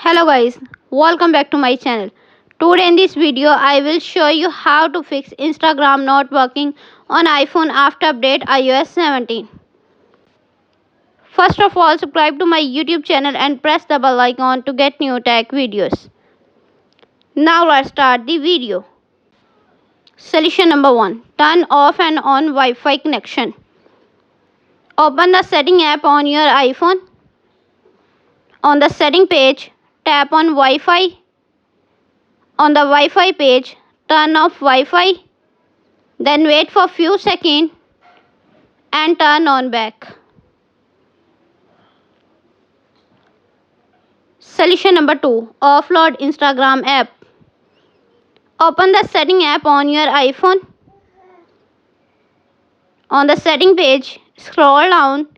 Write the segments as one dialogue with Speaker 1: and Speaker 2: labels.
Speaker 1: Hello guys, welcome back to my channel. Today in this video I will show you how to fix Instagram not working on iPhone after update iOS 17. First of all, subscribe to my YouTube channel and press the bell icon to get new tech videos. Now let's start the video. Solution number 1. Turn off and on Wi-Fi connection. Open the setting app on your iPhone. On the setting page, tap on Wi-Fi. On the Wi-Fi page, turn off Wi-Fi, then wait for few seconds and turn on back. Solution number 2. Offload Instagram app. Open the setting app on your iPhone. On the setting page, scroll down,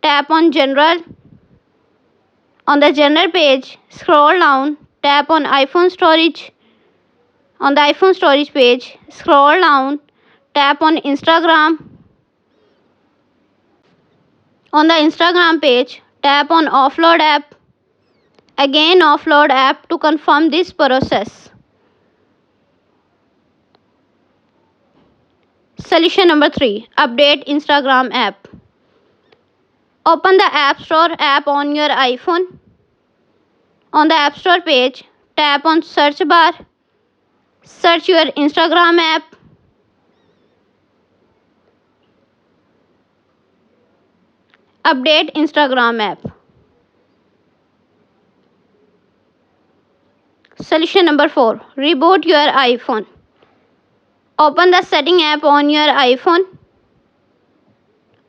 Speaker 1: tap on General. On the General page, scroll down, tap on iPhone storage. On the iPhone storage page, scroll down, tap on Instagram. On the Instagram page, tap on Offload app. Again offload app to confirm this process. Solution number 3. Update Instagram app. Open the App Store app on your iPhone. On the App Store page, tap on search bar. Search your Instagram app. Update Instagram app. Solution number 4. Reboot your iPhone. Open the setting app on your iPhone.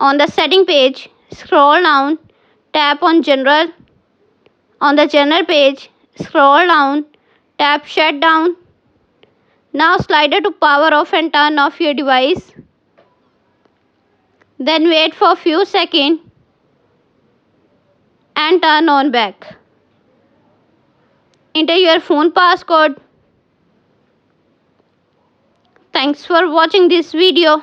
Speaker 1: On the setting page, scroll down, tap on General. On the General page, scroll down, tap Shutdown. Now slide it to power off and turn off your device. Then wait for few seconds and turn on back. Enter your phone passcode. Thanks for watching this video.